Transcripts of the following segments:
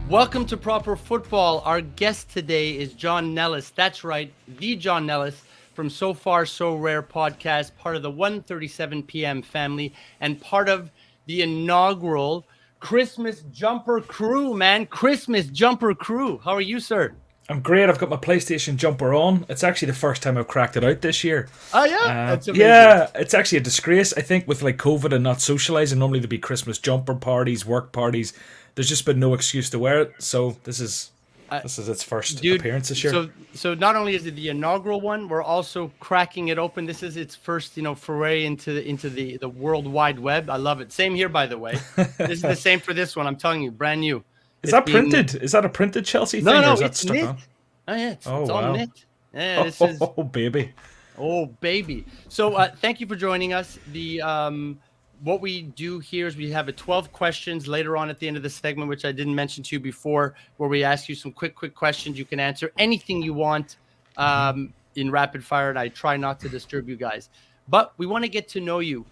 Welcome to Proper Football. Our guest today is John Nellis. That's right, the John Nellis from So Far, So Rare podcast, part of the 1:37 p.m. family, and part of the inaugural Christmas Jumper Crew, man. Christmas Jumper Crew. How are you, sir? I'm great. I've got my PlayStation jumper on. It's actually the first time I've cracked it out this year. Oh, yeah? That's amazing. Yeah, it's actually a disgrace. I think with like COVID and not socializing, normally there'd be Christmas jumper parties, work parties. There's just been no excuse to wear it. So this is its first Dude, appearance this year. so not only is it the inaugural one, we're also cracking it open. This is its first, foray into the World Wide Web. I love it. Same here, by the way. This is the same for this one. I'm telling you, brand new. Is that printed? Is that a printed Chelsea thing, or No, is that it's stuck knit. on? Oh yeah, it's Oh all wow! knit. Yeah, this is Oh baby! oh baby. So thank you for joining us. The what we do here is we have a 12 questions later on at the end of the segment, which I didn't mention to you before, where we ask you some quick questions. You can answer anything you want in rapid fire, and I try not to disturb you guys. But we want to get to know you.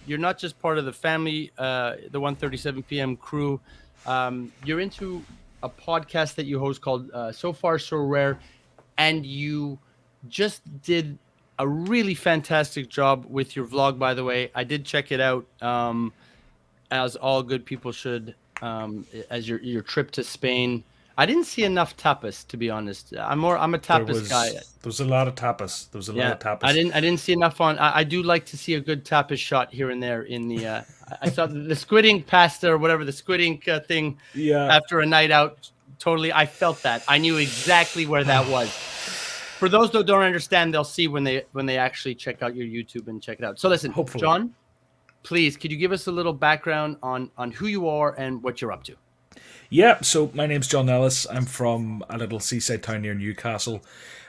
You're not just part of the family, the 1:37 p.m. crew. You're into a podcast that you host called So Far, So Rare, and you just did a really fantastic job with your vlog, by the way. I did check it out, as all good people should, as your trip to Spain. I didn't see enough tapas, to be honest. I'm a tapas guy. There was a lot of tapas. There was a lot Yeah, of I tapas. didn't see enough on. I do like to see a good tapas shot here and there in the. I saw the squid ink pasta or whatever the squid ink thing. Yeah. After a night out, totally, I felt that. I knew exactly where that was. For those that don't understand, they'll see when they actually check out your YouTube and check it out. So listen, Hopefully. John, please, could you give us a little background on who you are and what you're up to? Yeah, so my name's John Nellis. I'm from a little seaside town near Newcastle,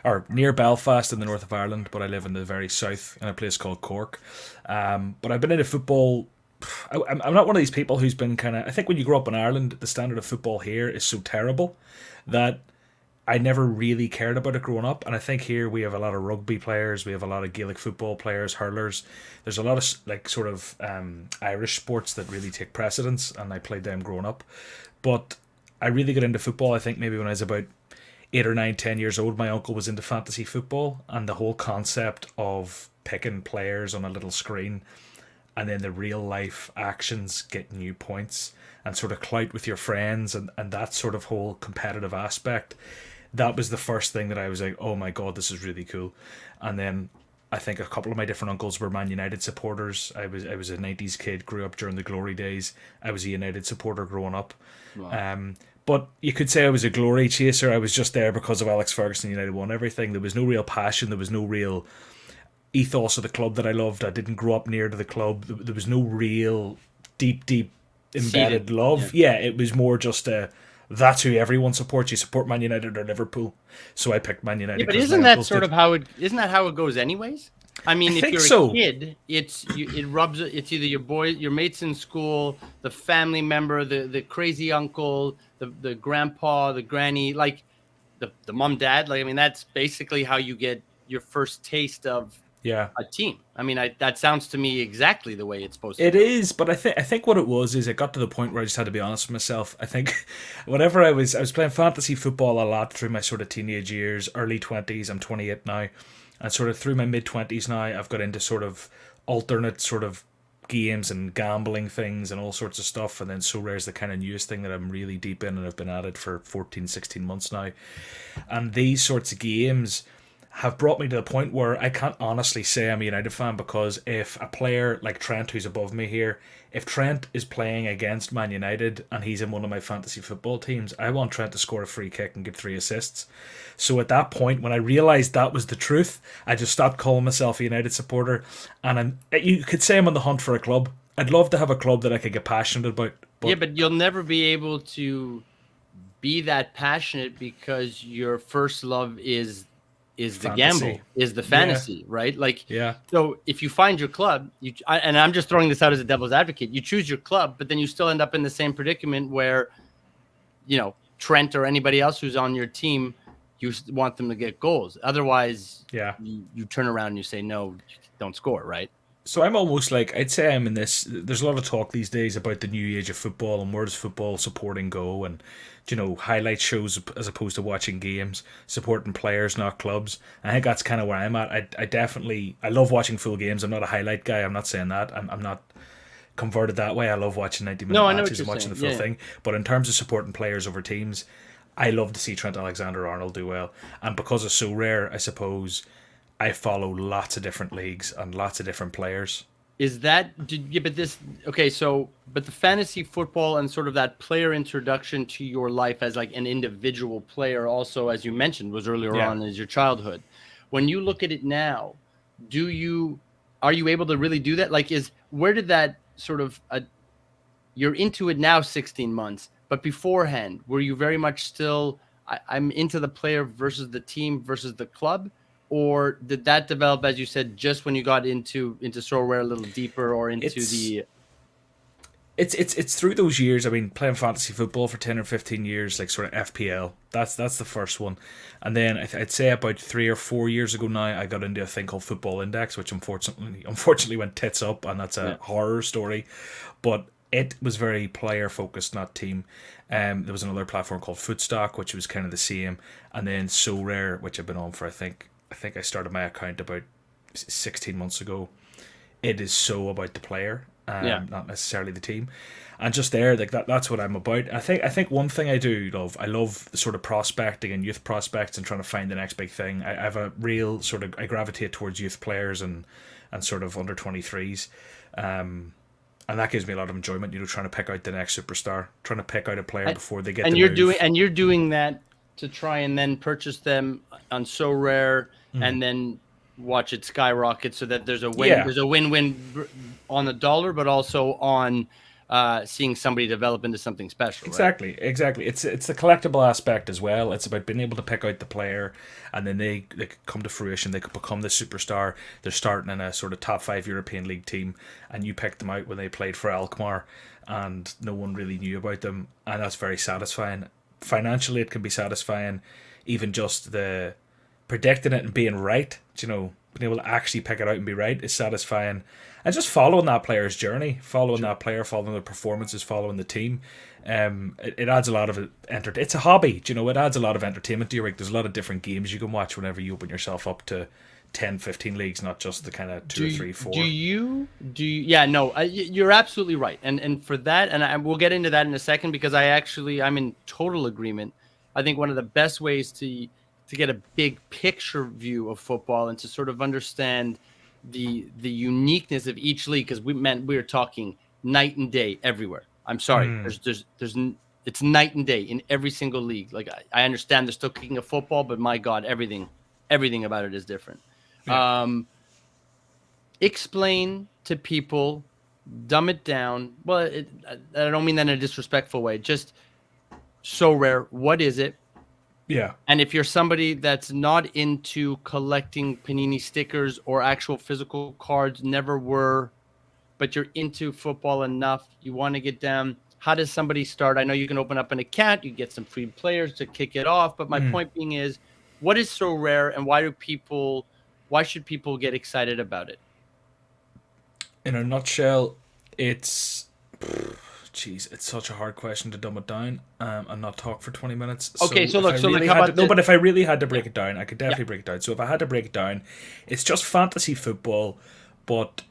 or near Belfast in the north of Ireland, but I live in the very south in a place called Cork. But I've been into football. I'm not one of these people who's been kind of. I think when you grow up in Ireland, the standard of football here is so terrible that I never really cared about it growing up. And I think here we have a lot of rugby players, we have a lot of Gaelic football players, hurlers. There's a lot of like sort of Irish sports that really take precedence, and I played them growing up. But I really got into football, I think maybe when I was about 8 or 9, 10 years old. My uncle was into fantasy football, and the whole concept of picking players on a little screen and then the real life actions getting you points and sort of clout with your friends, and that sort of whole competitive aspect. That was the first thing that I was like, oh my god, this is really cool. And then I think a couple of my different uncles were Man United supporters. I was a 90s kid, grew up during the glory days. I was a United supporter growing up. Wow. But you could say I was a glory chaser. I was just there because of Alex Ferguson. United won everything. There was no real passion. There was no real ethos of the club that I loved. I didn't grow up near to the club. There was no real deep embedded Seated, love. Yeah, it was more just that's who everyone supports. You support Man United or Liverpool. So I picked Man United. Yeah, but 'cause isn't my that uncles sort did. of how it? Isn't that how it goes, anyways? I mean, I if think you're so. a kid, it rubs. It's either your mates in school, the family member, the crazy uncle, the grandpa, the granny, like the mom, dad. Like, I mean, that's basically how you get your first taste of Yeah. a team. I mean, that sounds to me exactly the way it's supposed to It go. is, but I think what it was is it got to the point where I just had to be honest with myself. I think whenever I was playing fantasy football a lot through my sort of teenage years, early 20s. I'm 28 now, and sort of through my mid 20s now, I've got into sort of alternate sort of games and gambling things and all sorts of stuff. And then So Rare is the kind of newest thing that I'm really deep in, and I've been at it for 14, 16 months now. And these sorts of games have brought me to the point where I can't honestly say I'm a United fan, because if a player like Trent, who's above me here, if Trent is playing against Man United and he's in one of my fantasy football teams, I want Trent to score a free kick and get 3 assists. So at that point, when I realised that was the truth, I just stopped calling myself a United supporter. And you could say I'm on the hunt for a club. I'd love to have a club that I could get passionate about. Yeah, But but you'll never be able to be that passionate because your first love is the fantasy. gamble, is the Yeah. fantasy, right? Like, Yeah. so if you find your club, and I'm just throwing this out as a devil's advocate, you choose your club, but then you still end up in the same predicament where, Trent or anybody else who's on your team, you want them to get goals. Otherwise, Yeah. you turn around and you say, no, don't score, right? So I'm almost like, I'd say I'm in this. There's a lot of talk these days about the new age of football and where does football supporting go, and highlight shows as opposed to watching games, supporting players, not clubs. I think that's kind of where I'm at. I definitely I love watching full games. I'm not a highlight guy. I'm not saying that. I'm not converted that way. I love watching 90-minute No, I know what matches you're and watching saying. the full Yeah. thing. But in terms of supporting players over teams, I love to see Trent Alexander-Arnold do well. And because it's so rare, I suppose I follow lots of different leagues and lots of different players. But the fantasy football and sort of that player introduction to your life as like an individual player, also, as you mentioned, was earlier Yeah. on as your childhood. When you look at it now, are you able to really do that? Like, where did that sort of, you're into it now 16 months, but beforehand, were you very much still, I'm into the player versus the team versus the club? Or did that develop, as you said, just when you got into Sorare a little deeper, or into It's the? it's through those years. I mean, playing fantasy football for 10 or 15 years, like sort of FPL. That's the first one, and then I'd say about 3 or 4 years ago now, I got into a thing called Football Index, which unfortunately went tits up, and that's a horror story. But it was very player focused, not team. There was another platform called Footstock, which was kind of the same, and then Sorare, which I've been on for I think I started my account about 16 months ago. It is so about the player, Yeah. not necessarily the team. And just there, like that's what I'm about. I think one thing I love sort of prospecting and youth prospects and trying to find the next big thing. I have a real sort of, I gravitate towards youth players and sort of under 23s. And that gives me a lot of enjoyment, trying to pick out the next superstar, trying to pick out a player before they get And the you're move. doing that to try and then purchase them on So Rare, and then watch it skyrocket, so that there's a win. Yeah, There's a win-win on the dollar, but also on seeing somebody develop into something special, right? exactly. It's the collectible aspect as well. It's about being able to pick out the player, and then they could come to fruition. They could become the superstar. They're starting in a sort of top 5 European League team, and you picked them out when they played for Alkmaar, and no one really knew about them, and that's very satisfying. Financially, it can be satisfying, even just the predicting it and being right. Being able to actually pick it out and be right is satisfying. And just following that player's journey, following that player, following their performances, following the team, it adds a lot of It's a hobby, it adds a lot of entertainment to your week. There's a lot of different games you can watch whenever you open yourself up to 10, 15 leagues, not just the kind of two or three, four. Yeah, no, you're absolutely right. And for that, and we'll get into that in a second, because I'm in total agreement. I think one of the best ways to get a big picture view of football and to sort of understand the uniqueness of each league, because we were talking night and day everywhere. I'm sorry, it's night and day in every single league. Like, I understand they're still kicking a football, but my God, everything about it is different. Yeah. Explain to people, dumb it down. Well, I don't mean that in a disrespectful way. Just So Rare. What is it? Yeah. And if you're somebody that's not into collecting Panini stickers or actual physical cards, never were, but you're into football enough, you want to get down, how does somebody start? I know you can open up an account, you get some free players to kick it off, but my point being is, what is So Rare, and why should people get excited about it? In a nutshell, it's it's such a hard question to dumb it down and not talk for 20 minutes. Okay, so if I really had to break it down, I could definitely break it down. So if I had to break it down, it's just fantasy football, but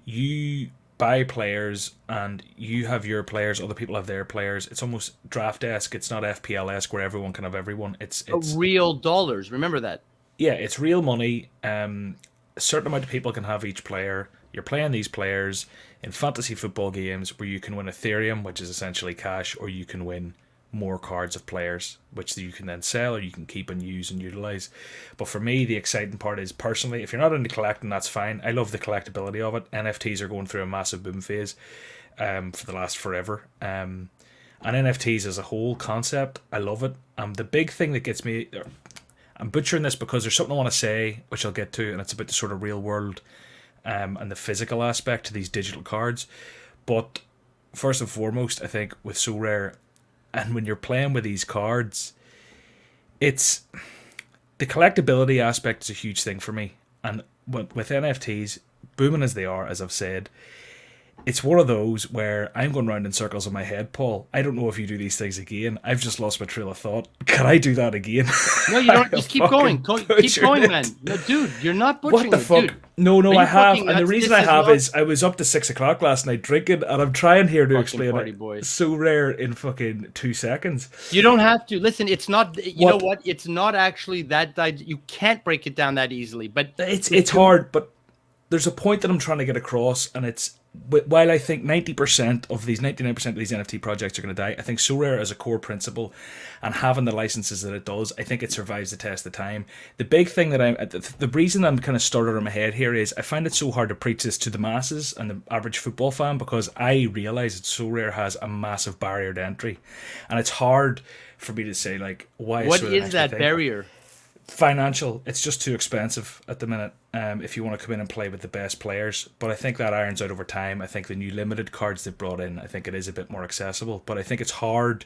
you buy players and you have your players, other people have their players. It's almost draft-esque. It's not FPL-esque where everyone can have everyone. It's real dollars. Remember that. Yeah, it's real money. A certain amount of people can have each player. You're playing these players in fantasy football games where you can win Ethereum, which is essentially cash, or you can win more cards of players, which you can then sell or you can keep and use and utilize. But for me, the exciting part is, personally, if you're not into collecting, that's fine. I love the collectability of it. NFTs are going through a massive boom phase for the last forever. And NFTs as a whole concept, I love it. The big thing that gets me... I'm butchering this because there's something I want to say, which I'll get to, and it's about the sort of real world and the physical aspect to these digital cards. But first and foremost, I think with So Rare, and when you're playing with these cards, it's the collectability aspect is a huge thing for me. And with NFTs, booming as they are, as I've said, it's one of those where I'm going round in circles in my head, Paul. I don't know if you do these things again. I've just lost my trail of thought. Can I do that again? No, you don't. Just keep going. Keep going, man. No, dude, you're not butchering what the fuck? it, dude. No, I have. Fucking, and the reason I have is I was up to 6 o'clock last night drinking, and I'm trying here to explain it. Boy. So rare in fucking 2 seconds. You don't have to. Listen, it's not, you know what? It's not actually that, you can't break it down that easily. But it's hard, but there's a point that I'm trying to get across, and it's, while I think 99% of these NFT projects are going to die, I think Sorare as a core principle and having the licenses that it does, I think it survives the test of time. The big thing that the reason I'm kind of started in my head here is I find it so hard to preach this to the masses and the average football fan, because I realize that Sorare has a massive barrier to entry, and it's hard for me to say, like, why what is that barrier? Financial. It's just too expensive at the minute, if you want to come in and play with the best players. But I think that irons out over time. I think the new limited cards they've brought in, I think it is a bit more accessible. But I think it's hard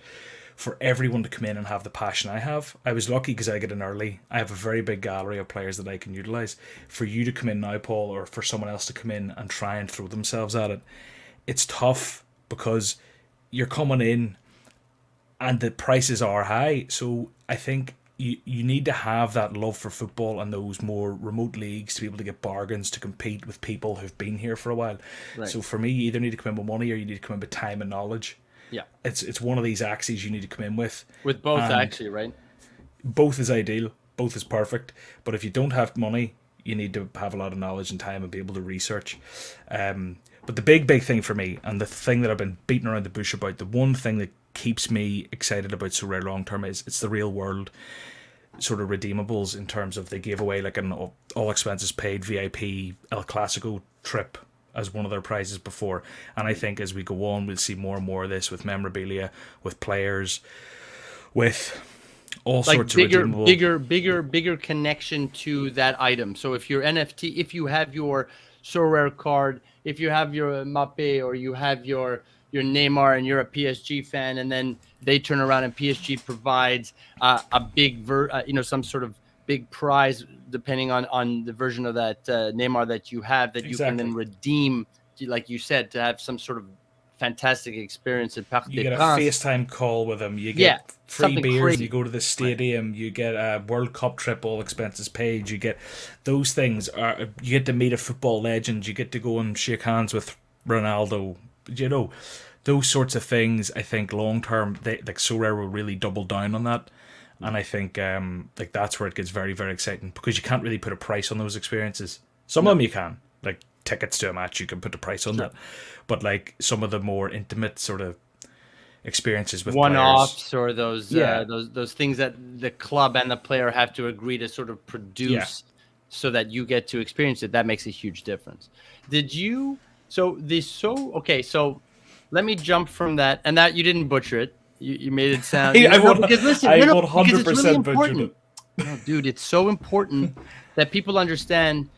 for everyone to come in and have the passion I have. I was lucky because I get in early. I have a very big gallery of players that I can utilise. For you to come in now, Paul, or for someone else to come in and try and throw themselves at it, it's tough because you're coming in and the prices are high. So I think you need to have that love for football and those more remote leagues to be able to get bargains to compete with people who've been here for a while. Right. So for me, you either need to come in with money or you need to come in with time and knowledge. Yeah, it's one of these axes you need to come in with. With both, actually, right? Both is ideal. Both is perfect. But if you don't have money, you need to have a lot of knowledge and time and be able to research. But the big thing for me, and the thing that I've been beating around the bush about, the one thing that keeps me excited about Sorare long term is it's the real world sort of redeemables, in terms of they gave away like an all expenses paid VIP El Clasico trip as one of their prizes before. And I think as we go on, we'll see more and more of this with memorabilia, with players, with all like sorts of redeemable, bigger connection to that item. So if your NFT, if you have your Sorare card, if you have your Mbappe, or you have your Neymar and you're a PSG fan, and then they turn around and PSG provides a big, some sort of big prize, depending on the version of that Neymar that you have, that you can then redeem, like you said, to have some sort of fantastic experience at Parc des You get a Princes. FaceTime call with them. You get free beers. Crazy. You go to the stadium. Right. You get a World Cup trip, all expenses paid. You get those things. You get to meet a football legend. You get to go and shake hands with Ronaldo. You know, those sorts of things. I think long term, like Sorare will really double down on that, and I think like that's where it gets very, very exciting, because you can't really put a price on those experiences. Some of them you can, like tickets to a match, you can put a price on that, but like some of the more intimate sort of experiences with one-offs players, or those things that the club and the player have to agree to sort of produce, so that you get to experience it. That makes a huge difference. So let me jump from that, and that you didn't butcher it. You made it sound. I 100% butchered it. No, dude, it's so important that people understand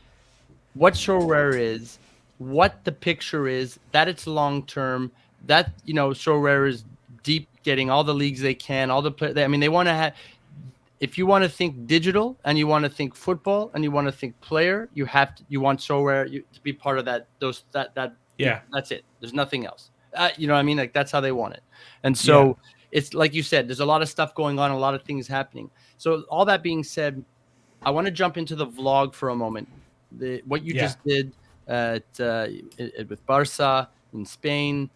what Sorare is, what the picture is, that it's long term, that Sorare is deep, getting all the leagues they can, all the players. I mean, they want to have. If you want to think digital and you want to think football and you want to think player, you want Sorare to be part of that. That's it. There's nothing else. You know what I mean? Like, that's how they want it. And so it's like you said, there's a lot of stuff going on, a lot of things happening. So all that being said, I want to jump into the vlog for a moment. What you just did with Barca in Spain,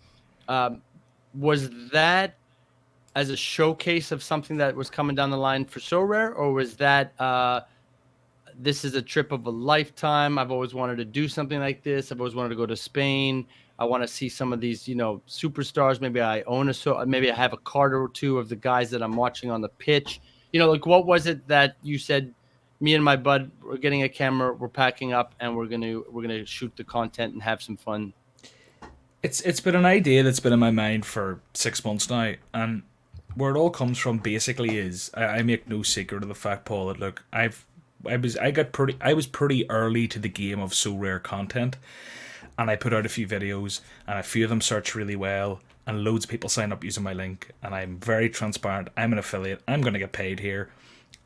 was that as a showcase of something that was coming down the line for Sorare, or was that this is a trip of a lifetime? I've always wanted to do something like this. I've always wanted to go to Spain. I want to see some of these, superstars. Maybe I own maybe I have a card or two of the guys that I'm watching on the pitch. Like, what was it that you said? Me and my bud, we're getting a camera, we're packing up, and we're gonna shoot the content and have some fun. It's been an idea that's been in my mind for 6 months now, and where it all comes from basically is I make no secret of the fact, Paul, that look, I was pretty early to the game of Sorare content. And I put out a few videos, and a few of them search really well, and loads of people sign up using my link, and I'm very transparent. I'm an affiliate. I'm going to get paid here.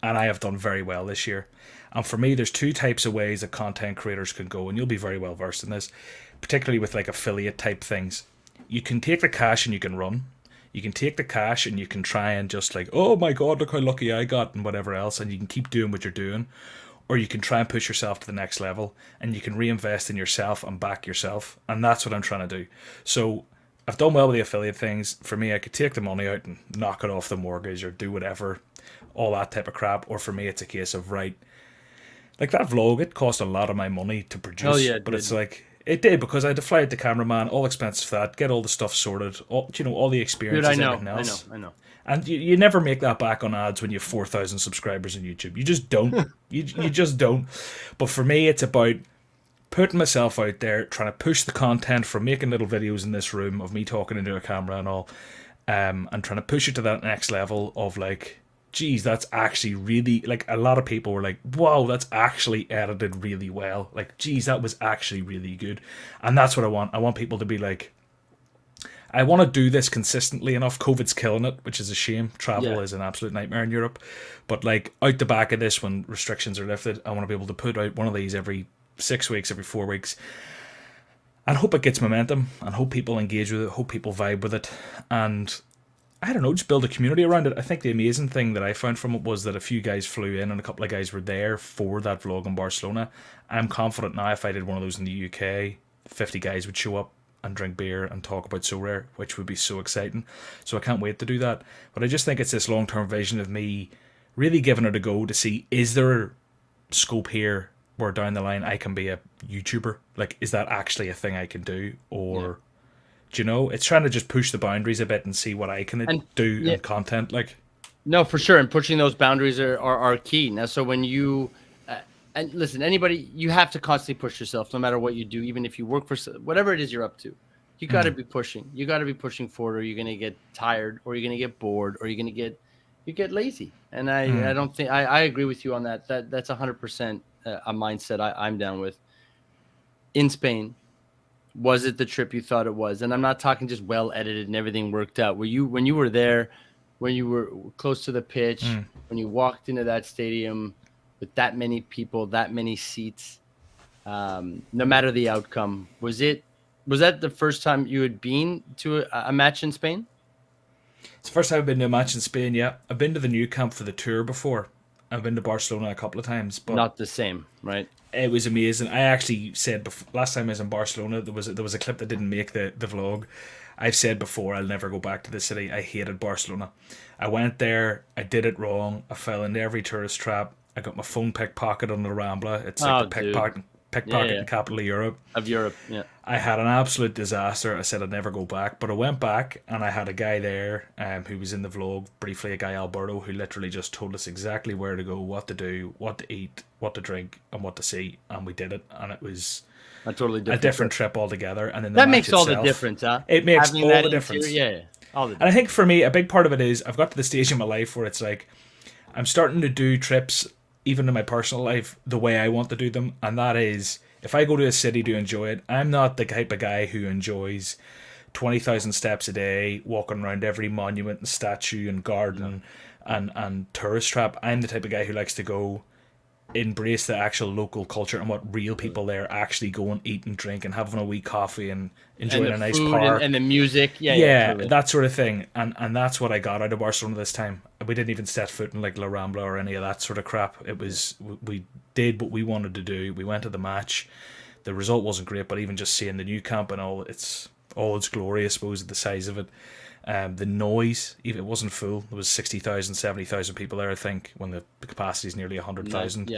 and I have done very well this year. And for me, there's two types of ways that content creators can go, and you'll be very well versed in this, particularly with like affiliate type things. You can take the cash and you can run. You can take the cash and you can try and just like, oh my god, look how lucky I got and whatever else, and you can keep doing what you're doing. Or you can try and push yourself to the next level, and you can reinvest in yourself and back yourself. And that's what I'm trying to do. So I've done well with the affiliate things. For me, I could take the money out and knock it off the mortgage or do whatever, all that type of crap. Or for me, it's a case of, right, like that vlog, it cost a lot of my money to produce. Oh, yeah, it but did. it's like, it did, because I had to fly out the cameraman, all expenses for that, get all the stuff sorted, all, all the experiences, Dude, everything else. I know. And you never make that back on ads when you have 4,000 subscribers on YouTube. You just don't. you just don't. But for me, it's about putting myself out there, trying to push the content from making little videos in this room of me talking into a camera and all, and trying to push it to that next level of like, geez, that's actually really, like, a lot of people were like, wow, that's actually edited really well. Like, geez, that was actually really good. And that's what I want. I want people to be like, I want to do this consistently enough. COVID's killing it, which is a shame. Travel is an absolute nightmare in Europe. But like out the back of this, when restrictions are lifted, I want to be able to put out one of these every 6 weeks, every 4 weeks, and hope it gets momentum, and hope people engage with it, hope people vibe with it, and I don't know, just build a community around it. I think the amazing thing that I found from it was that a few guys flew in and a couple of guys were there for that vlog in Barcelona. I'm confident now if I did one of those in the UK, 50 guys would show up and drink beer and talk about Sorare, which would be so exciting. So I can't wait to do that. But I just think it's this long-term vision of me really giving it a go to see, is there scope here where down the line I can be a YouTuber? Like, is that actually a thing I can do? Or, do you know, it's trying to just push the boundaries a bit and see what I can do in content. Like, no, for sure. And pushing those boundaries are key. Now, so when you, and listen, anybody, you have to constantly push yourself no matter what you do, even if you work for whatever it is you're up to. You got to be pushing. You got to be pushing forward, or you're going to get tired, or you're going to get bored, or you're going to get lazy. And I don't think I agree with you on that. That's 100% a mindset I'm down with. In Spain, was it the trip you thought it was? And I'm not talking just well edited and everything worked out. When you were there, when you were close to the pitch, when you walked into that stadium with that many people, that many seats, no matter the outcome, was that the first time you had been to a match in Spain? It's the first time I've been to a match in Spain, yeah. I've been to the new camp for the tour before. I've been to Barcelona a couple of times, but not the same, right? It was amazing. I actually said last time I was in Barcelona, there was a clip that didn't make the vlog. I've said before, I'll never go back to the city. I hated Barcelona. I went there, I did it wrong, I fell into every tourist trap. I got my phone pickpocketed on the Rambla. It's like the pickpocketing capital of Europe. Yeah. I had an absolute disaster. I said I'd never go back, but I went back and I had a guy there who was in the vlog briefly, a guy Alberto, who literally just told us exactly where to go, what to do, what to eat, what to drink, and what to see, and we did it, and it was a different trip altogether. And then that makes all the difference, huh? It makes all the difference. All the difference. And I think for me, a big part of it is I've got to the stage in my life where it's like I'm starting to do trips, even in my personal life, the way I want to do them, and that is, if I go to a city to enjoy it, I'm not the type of guy who enjoys 20,000 steps a day, walking around every monument and statue and garden and tourist trap. I'm the type of guy who likes to go embrace the actual local culture and what real people there actually go and eat and drink and having a wee coffee and enjoying a nice park and the music, totally. That sort of thing, and that's what I got out of Barcelona this time. We didn't even set foot in like La Rambla or any of that sort of crap. It was, we did what we wanted to do. We went to the match. The result wasn't great, but even just seeing the new camp and all its glory, I suppose, at the size of it. The noise, even it wasn't full. There was 60,000, 70,000 people there, I think, when the capacity is nearly 100,000.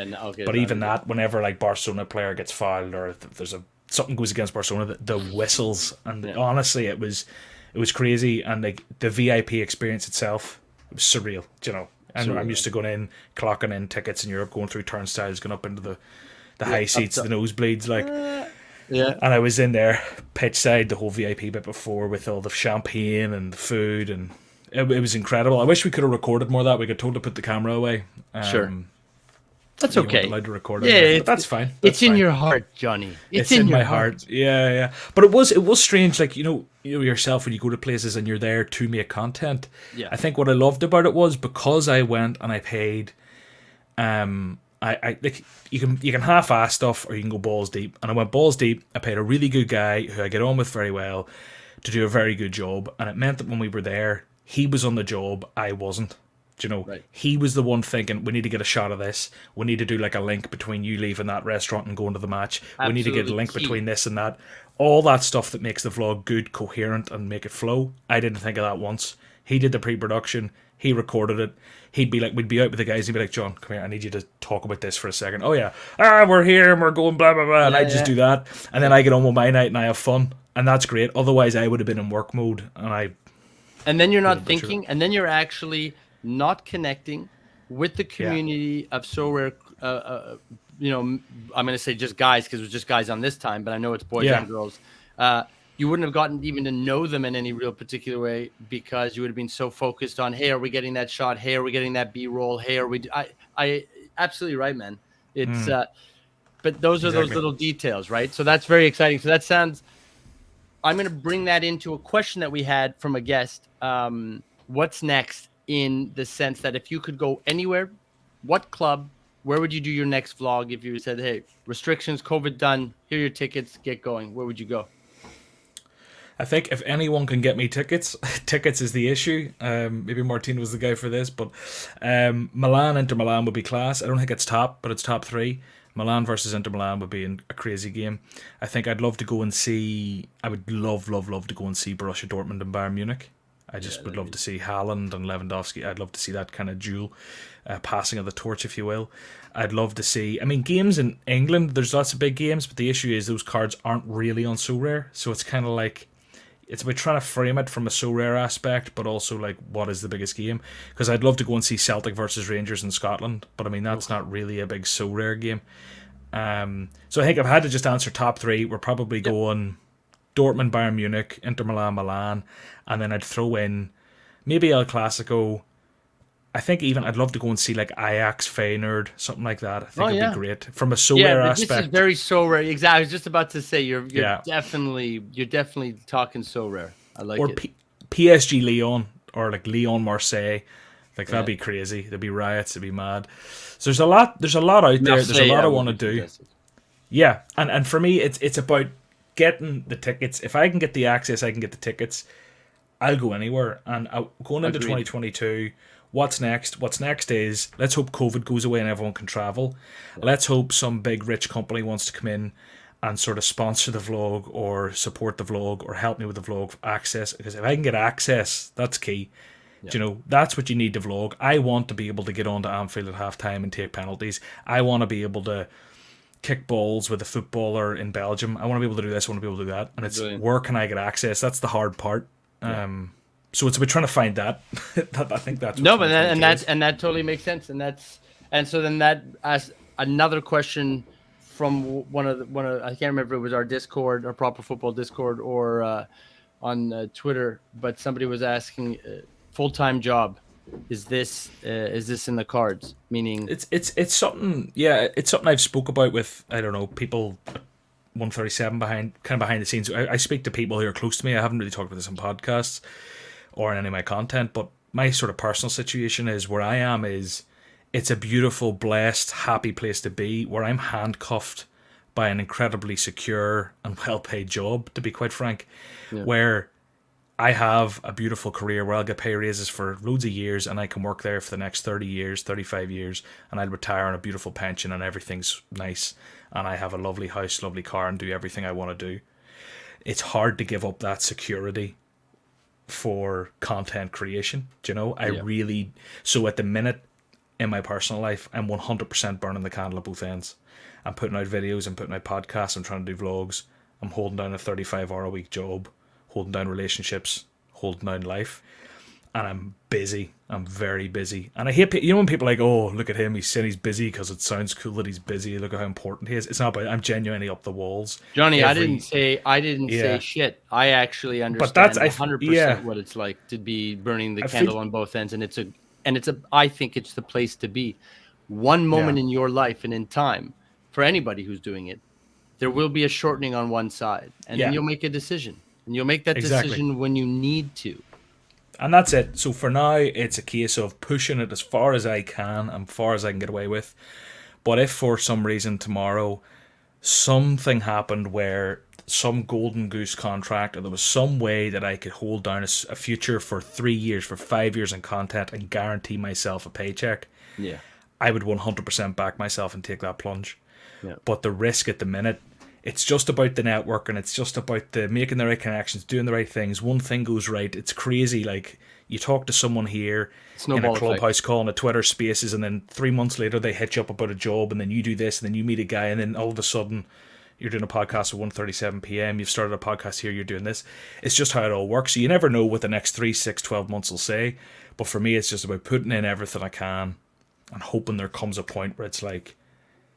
But even that, whenever like Barcelona player gets fouled or there's something goes against Barcelona, the whistles, and honestly, it was crazy. And like the VIP experience itself, it was surreal. You know, and I'm used to going in, clocking in tickets in Europe, going through turnstiles, going up into the high seats, the nosebleeds, like. And I was in there, pitch side, the whole VIP bit before, with all the champagne and the food, and it was incredible. I wish we could have recorded more of that. We got told to put the camera away. Sure. That's okay. Allowed to record it, but that's fine. It's in your heart, Johnny. It's in my your heart. Yeah. But it was strange, like, you know yourself when you go to places and you're there to make content. Yeah. I think what I loved about it was because I went and I paid I like you can half-ass stuff or you can go balls deep. And I went balls deep. I paid a really good guy who I get on with very well to do a very good job. And it meant that when we were there, he was on the job, I wasn't. Do you know? Right. He was the one thinking, we need to get a shot of this. We need to do like a link between you leaving that restaurant and going to the match. We need to get a link between this and that. All that stuff that makes the vlog good, coherent, and make it flow. I didn't think of that once. He did the pre-production. He recorded it. He'd be like, we'd be out with the guys. He'd be like, John, come here. I need you to talk about this for a second. Oh yeah, we're here and we're going blah blah blah. And I just do that, and then I get on with my night and I have fun, and that's great. Otherwise, I would have been in work mode, and then you're not thinking, and then you're actually not connecting with the community of Sorare. You know, I'm going to say just guys because it was just guys on this time, but I know it's boys and girls. You wouldn't have gotten even to know them in any real particular way because you would have been so focused on, hey, are we getting that shot? Hey, are we getting that B-roll? Hey, are we? I absolutely right, man. It's but those are those little details, right? So that's very exciting. So that sounds. I'm going to bring that into a question that we had from a guest. What's next in the sense that if you could go anywhere, what club? Where would you do your next vlog if you said, hey, restrictions, COVID done, here are your tickets, get going? Where would you go? I think if anyone can get me tickets, tickets is the issue. Maybe Martin was the guy for this, but Milan, Inter Milan would be class. I don't think it's top, but it's top 3. Milan versus Inter Milan would be a crazy game. I think I'd love to go and see. I would love to go and see Borussia Dortmund and Bayern Munich. I just would love to see Haaland and Lewandowski. I'd love to see that kind of duel, passing of the torch, if you will. I'd love to see. I mean, games in England, there's lots of big games, but the issue is those cards aren't really on Sorare, so it's kind of like. It's about trying to frame it from a Sorare aspect, but also like what is the biggest game? Because I'd love to go and see Celtic versus Rangers in Scotland, but I mean that's not really a big Sorare game. So I think I've had to just answer top 3. We're probably going Dortmund, Bayern Munich, Inter Milan, Milan, and then I'd throw in maybe El Clasico. I think even I'd love to go and see like Ajax, Feyenoord, something like that. I think it'd be great from a Sorare aspect. This is very Sorare. Exactly. I was just about to say you're definitely talking Sorare. I like it. Or PSG Lyon or like Lyon Marseille, like that'd be crazy. There'd be riots. It'd be mad. So there's a lot. There's a lot out there. There's a lot I want to do. Yeah, and for me, it's about getting the tickets. If I can get the access, I can get the tickets. I'll go anywhere. And going into 2022. What's next? What's next is let's hope COVID goes away and everyone can travel. Yeah. Let's hope some big rich company wants to come in and sort of sponsor the vlog or support the vlog or help me with the vlog access. Because if I can get access, that's key. Yeah. You know, that's what you need to vlog. I want to be able to get onto Anfield at halftime and take penalties. I want to be able to kick balls with a footballer in Belgium. I want to be able to do this. I want to be able to do that. And it's where can I get access? That's the hard part. Yeah. So it's about trying to find that. I think that's no, but that totally makes sense, and so then that asks another question from one of I can't remember if it was our Discord, our Proper Football Discord, or on Twitter, but somebody was asking full-time job. Is this in the cards? Meaning it's something. Yeah, it's something I've spoke about with I don't know people. 137 behind the scenes. I speak to people who are close to me. I haven't really talked about this on podcasts or in any of my content, but my sort of personal situation is where I am is it's a beautiful, blessed, happy place to be where I'm handcuffed by an incredibly secure and well-paid job, to be quite frank, where I have a beautiful career where I'll get pay raises for loads of years and I can work there for the next 30 years, 35 years, and I'll retire on a beautiful pension and everything's nice and I have a lovely house, lovely car and do everything I want to do. It's hard to give up that security for content creation, do you know? So at the minute in my personal life, I'm 100% burning the candle at both ends. I'm putting out videos, I'm putting out podcasts, I'm trying to do vlogs, I'm holding down a 35-hour-a-week job, holding down relationships, holding down life, and I'm busy. I'm very busy. And I hate, when people are like, oh, look at him, he's saying he's busy because it sounds cool that he's busy, look at how important he is. It's not about, I'm genuinely up the walls. Johnny, I didn't say shit. I actually understand 100% what it's like to be burning the candle on both ends, and I think it's the place to be. One moment in your life and in time, for anybody who's doing it, there will be a shortening on one side, and then you'll make a decision. And you'll make that decision when you need to. And that's it. So for now, it's a case of pushing it as far as I can and far as I can get away with. But if for some reason tomorrow something happened where some golden goose contract, or there was some way that I could hold down a future for 3 years, for 5 years in content and guarantee myself a paycheck, Yeah. I would 100% back myself and take that plunge. Yeah. But the risk at the minute, it's just about the network, and it's just about the making the right connections, doing the right things. One thing goes right, it's crazy. Like, you talk to someone here in a Snowball clubhouse call on a Twitter Spaces, and then 3 months later they hit you up about a job, and then you do this, and then you meet a guy, and then all of a sudden you're doing a podcast at 1:37 p.m. You've started a podcast here, you're doing this. It's just how it all works. So you never know what the next 3, 6, 12 months will say. But for me, it's just about putting in everything I can and hoping there comes a point where it's like,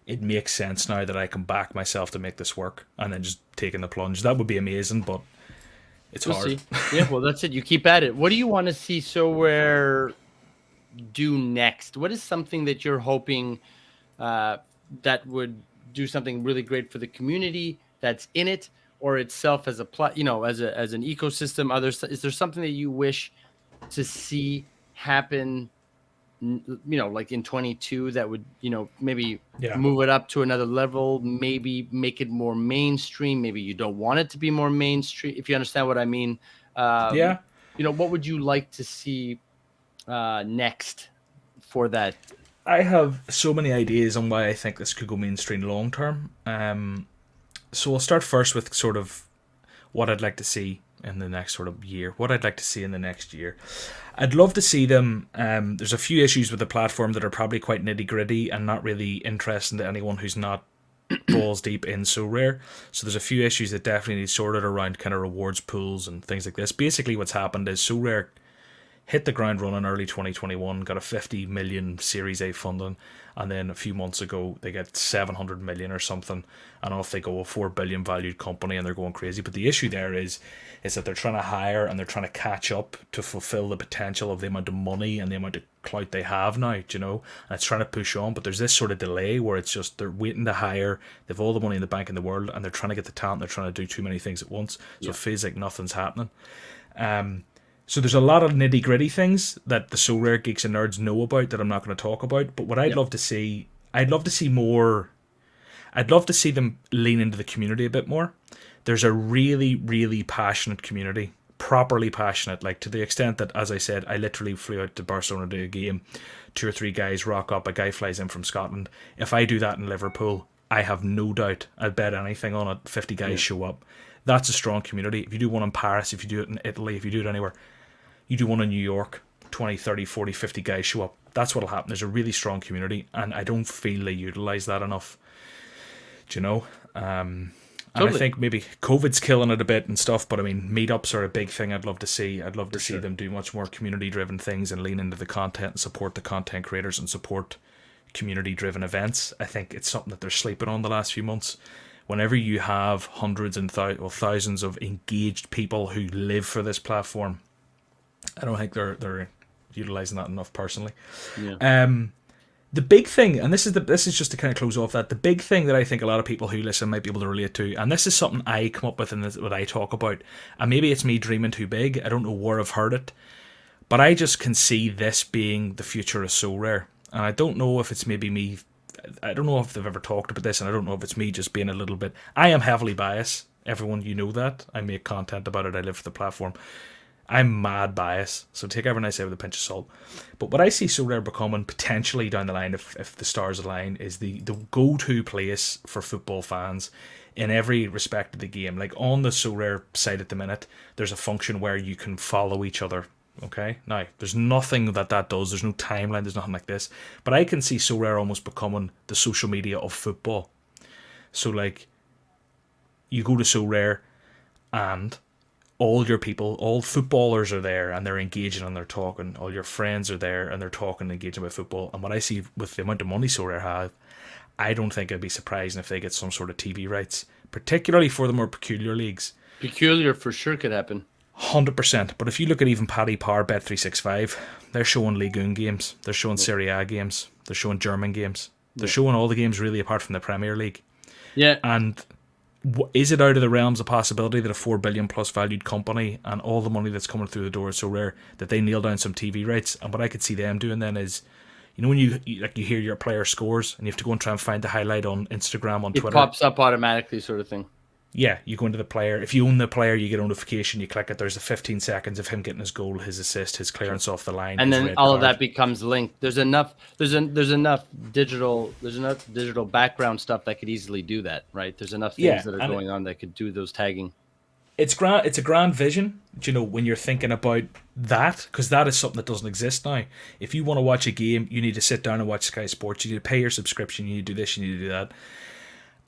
it makes sense now that I can back myself to make this work, and then just taking the plunge. That would be amazing, but it's We'll hard. see. Yeah, well, that's it. You keep at it. What do you want to see Sorare do next? What is something that you're hoping that would do something really great for the community that's in it, or itself as a as an ecosystem? Is there something that you wish to see happen, like in 22, that would, maybe move it up to another level, maybe make it more mainstream? Maybe you don't want it to be more mainstream, if you understand what I mean. Yeah. What would you like to see next for that? I have so many ideas on why I think this could go mainstream long term. So I'll start first with sort of what I'd like to see in the next sort of year. What I'd like to see in the next year. I'd love to see them. There's a few issues with the platform that are probably quite nitty gritty and not really interesting to anyone who's not balls deep in Sorare. So there's a few issues that definitely need sorted around kind of rewards pools and things like this. Basically, what's happened is Sorare hit the ground running early 2021, got a 50 million Series A funding, and then a few months ago they get 700 million or something, and off they go, a 4 billion valued company, and they're going crazy. But the issue there is that they're trying to hire and they're trying to catch up to fulfill the potential of the amount of money and the amount of clout they have now, and it's trying to push on. But there's this sort of delay where it's just they're waiting to hire, they've all the money in the bank in the world, and they're trying to get the talent, they're trying to do too many things at once, so it feels like nothing's happening. So there's a lot of nitty gritty things that the Sorare geeks and nerds know about that I'm not going to talk about. But what I'd love to see more. I'd love to see them lean into the community a bit more. There's a really, really passionate community, properly passionate, like to the extent that, as I said, I literally flew out to Barcelona to do a game. 2 or 3 guys rock up, a guy flies in from Scotland. If I do that in Liverpool, I have no doubt, I'd bet anything on it, 50 guys show up. That's a strong community. If you do one in Paris, if you do it in Italy, if you do it anywhere, you do one in New York, 20, 30, 40, 50 guys show up. That's what'll happen. There's a really strong community, and I don't feel they utilise that enough. Do you know? And totally. I think maybe COVID's killing it a bit and stuff, but I mean, meetups are a big thing I'd love to see. I'd love to see them do much more community-driven things and lean into the content and support the content creators and support community-driven events. I think it's something that they're sleeping on the last few months. Whenever you have hundreds and thousands of engaged people who live for this platform, I don't think they're utilizing that enough personally. Yeah. The big thing, and this is just to kind of close off that, the big thing that I think a lot of people who listen might be able to relate to, and this is something I come up with and what I talk about, and maybe it's me dreaming too big. I don't know where I've heard it, but I just can see this being the future of Sorare, and I don't know if it's maybe me. I don't know if they've ever talked about this, and I don't know if it's me just being a little bit. I am heavily biased. Everyone, you know that. I make content about it. I live for the platform. I'm mad biased, so take everything I say with a pinch of salt. But what I see Sorare becoming potentially down the line, if the stars align, is the go-to place for football fans in every respect of the game. Like on the Sorare site at the minute, there's a function where you can follow each other. Okay, now there's nothing that does. There's no timeline. There's nothing like this. But I can see Sorare almost becoming the social media of football. So like, you go to Sorare and all your people, all footballers are there and they're engaging and they're talking. All your friends are there and they're talking and engaging about football. And what I see with the amount of money Sorare have, I don't think it'd be surprising if they get some sort of TV rights, particularly for the more peculiar leagues. Peculiar for sure could happen. 100%. But if you look at even Paddy Power, Bet365, they're showing Ligue 1 games. They're showing Serie A games. They're showing German games. They're showing all the games really apart from the Premier League. Yeah. And is it out of the realms of possibility that a 4 billion plus valued company and all the money that's coming through the door is so rare that they nail down some TV rights? And what I could see them doing then is, when you hear your player scores and you have to go and try and find the highlight on Instagram, on Twitter. It pops up automatically, sort of thing. Yeah, you go into the player. If you own the player, you get a notification. You click it. There's a 15 seconds of him getting his goal, his assist, his clearance off the line, and his then red all card. of that becomes linked. There's enough digital background stuff that could easily do that, right? There's enough things that are going on that could do those tagging. It's a grand vision, when you're thinking about that, because that is something that doesn't exist now. If you want to watch a game, you need to sit down and watch Sky Sports. You need to pay your subscription. You need to do this. You need to do that.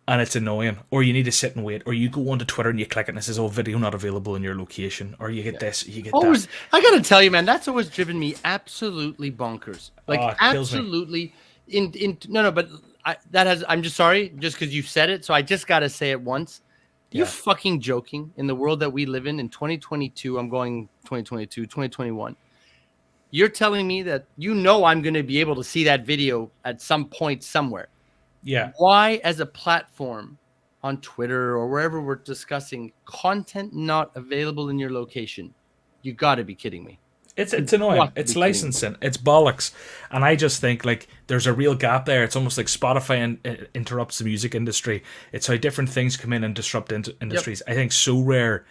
And it's annoying. Or you need to sit and wait. Or you go onto Twitter and you click it and it says, "Oh, video not available in your location." Or you get this, you get that. I gotta tell you, man, that's always driven me absolutely bonkers. Like absolutely. I'm just sorry, just because you said it. So I just gotta say it once. You're fucking joking. In the world that we live in 2022, I'm going 2022, 2021. You're telling me that I'm going to be able to see that video at some point somewhere. Yeah. Why, as a platform on Twitter or wherever we're discussing content not available in your location? You got to be kidding me. It's annoying. It's licensing. It's bollocks. And I just think there's a real gap there. It's almost like Spotify interrupts the music industry. It's how different things come in and disrupt industries. Yep. I think so rare.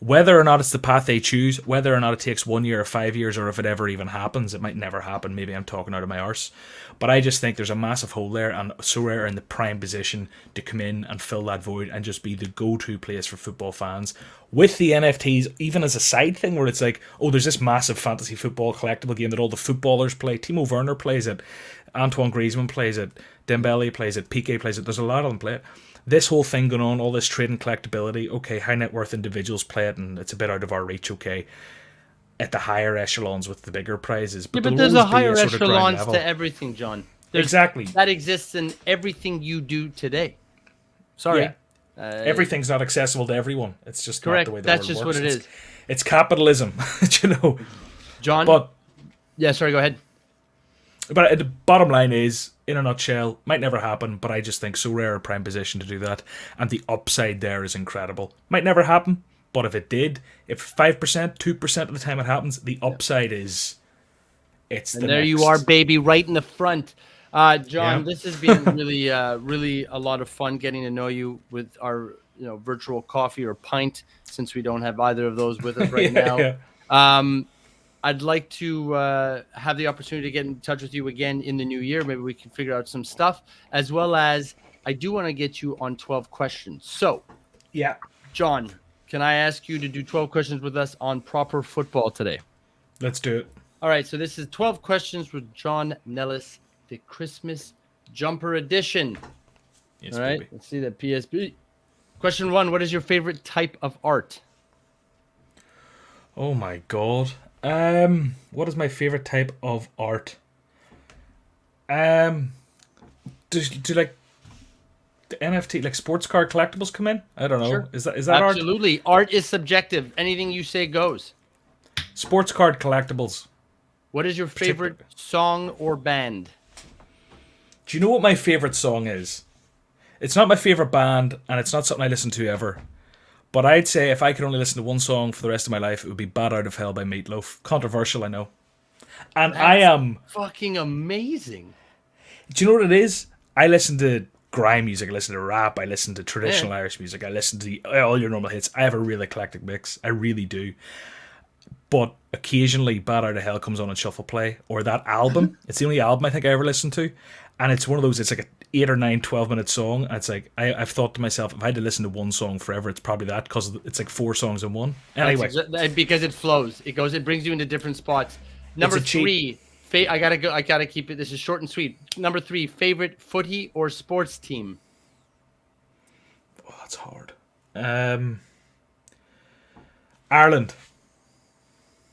Whether or not it's the path they choose, whether or not it takes 1 year or 5 years, or if it ever even happens, it might never happen. Maybe I'm talking out of my arse. But I just think there's a massive hole there, and Sorare are in the prime position to come in and fill that void and just be the go-to place for football fans. With the NFTs, even as a side thing, where it's like, oh, there's this massive fantasy football collectible game that all the footballers play. Timo Werner plays it. Antoine Griezmann plays it. Dembele plays it. Piqué plays it. There's a lot of them play it. This whole thing going on, all this trade and collectability, okay, high net worth individuals play it and it's a bit out of our reach, okay, at the higher echelons with the bigger prizes. But there's a higher echelons to everything, John. Exactly. That exists in everything you do today. Sorry. Yeah. Everything's not accessible to everyone. It's just correct. Not the way the That's world just works. what it is. It's capitalism, John? Yeah, sorry, go ahead. But the bottom line is, in a nutshell, might never happen, but I just think Sorare are prime position to do that, and the upside there is incredible. Might never happen, but if it did, if 5%, 2% of the time it happens, the upside is... And there you are, baby, right in the front. John, this has been really a lot of fun getting to know you with our virtual coffee or pint, since we don't have either of those with us right now. Yeah. I'd like to have the opportunity to get in touch with you again in the new year. Maybe we can figure out some stuff, as well as I do want to get you on 12 questions. So, yeah, John, can I ask you to do 12 questions with us on proper football today? Let's do it. All right. So this is 12 questions with John Nellis, the Christmas jumper edition. Yes, all right. Baby. Let's see that PSB. Question 1. What is your favorite type of art? Oh my God. What is my favorite type of art? Do like the NFT, like sports card collectibles come in? I don't know. Sure. Is that art? Absolutely. Art is subjective. Anything you say goes. Sports card collectibles. What is your favorite song or band? Do you know what my favorite song is? It's not my favorite band, and it's not something I listen to ever. But I'd say if I could only listen to one song for the rest of my life, it would be Bad Out of Hell by Meatloaf. Controversial, I know. And That's I am... fucking amazing. Do you know what it is? I listen to grime music, I listen to rap, I listen to traditional Irish music, I listen to all your normal hits. I have a real eclectic mix. I really do. But occasionally Bad Out of Hell comes on shuffle play, or that album. It's the only album I think I ever listened to. And it's one of those, it's like an 8 or 9, 12-minute song. And it's like, I've thought to myself, if I had to listen to one song forever, it's probably that, because it's like 4 songs in one. Anyway. Because it flows. It brings you into different spots. Number 3, I gotta keep it, this is short and sweet. Number 3, favorite footy or sports team? Oh, that's hard. Ireland.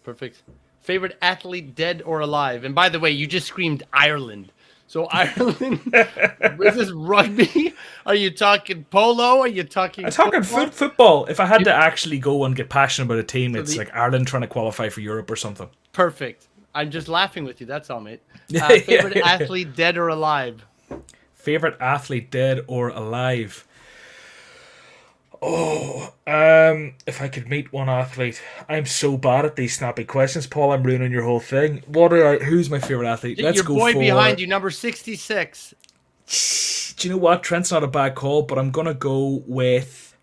Perfect. Favorite athlete, dead or alive? And by the way, you just screamed Ireland. So Ireland, is this rugby? Are you talking polo? Are you talking I'm talking football. If I had to actually go and get passionate about a team, it's like Ireland trying to qualify for Europe or something. Perfect. I'm just laughing with you. That's all, mate. Favorite athlete, dead or alive? Favorite athlete, dead or alive? If I could meet one athlete, I'm so bad at these snappy questions, Paul. I'm ruining your whole thing. Who's my favorite athlete? Let's Your go boy for. behind you, number 66. Do you know what? Trent's not a bad call, but I'm gonna go with.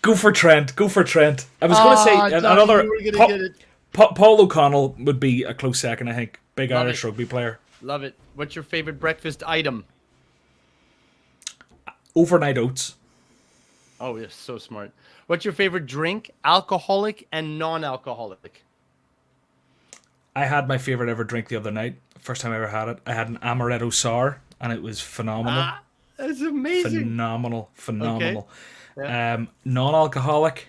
Go for Trent. Go for Trent. I was gonna say Johnny, another. you were gonna get it. Paul O'Connell would be a close second, I think. Big Love Irish it. rugby player. Love it. What's your favorite breakfast item? Overnight oats. Oh, you're so smart. What's your favorite drink? Alcoholic and non-alcoholic. I had my favorite ever drink the other night. First time I ever had it. I had an amaretto sour, and it was phenomenal. That's amazing. Phenomenal. Okay. Yeah. Non-alcoholic.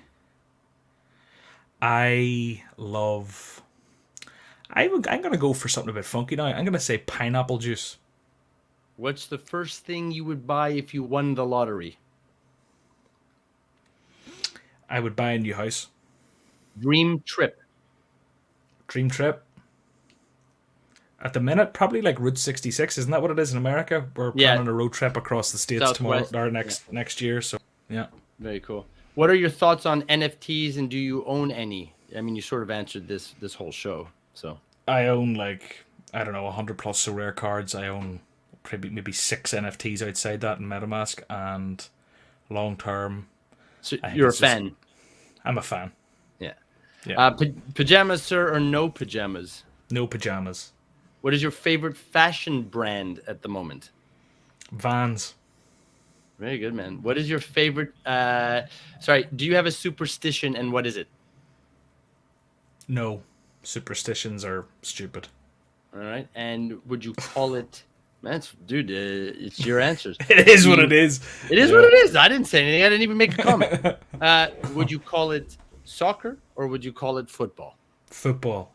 I'm gonna go for something a bit funky now. I'm gonna say pineapple juice. What's the first thing you would buy if you won the lottery? I would buy a new house. Dream trip. Dream trip. At the minute, probably like Route 66. Isn't that what it is in America? We're planning a road trip across the states tomorrow or next year. So yeah. Very cool. What are your thoughts on NFTs, and do you own any? I mean, you sort of answered this whole show. So I own like, I don't know, 100 plus Sorare cards. I own maybe 6 NFTs outside that in MetaMask, and long term. So you're a fan. I'm a fan. Yeah. Yeah. Pajamas, sir, or no pajamas? No pajamas. What is your favorite fashion brand at the moment? Vans. Very good, man. What is your favorite? Do you have a superstition, and what is it? No. Superstitions are stupid. All right. And would you call it? Man, dude, it's your answers. It is what it is. It is what it is. I didn't say anything. I didn't even make a comment. Would you call it soccer, or would you call it football? Football.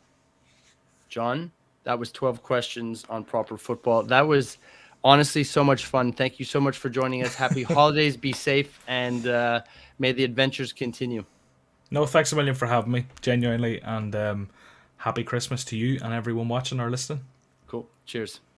John, that was 12 questions on proper football. That was honestly so much fun. Thank you so much for joining us. Happy holidays. Be safe, and may the adventures continue. No, thanks a million for having me, genuinely, and happy Christmas to you and everyone watching or listening. Cool. Cheers.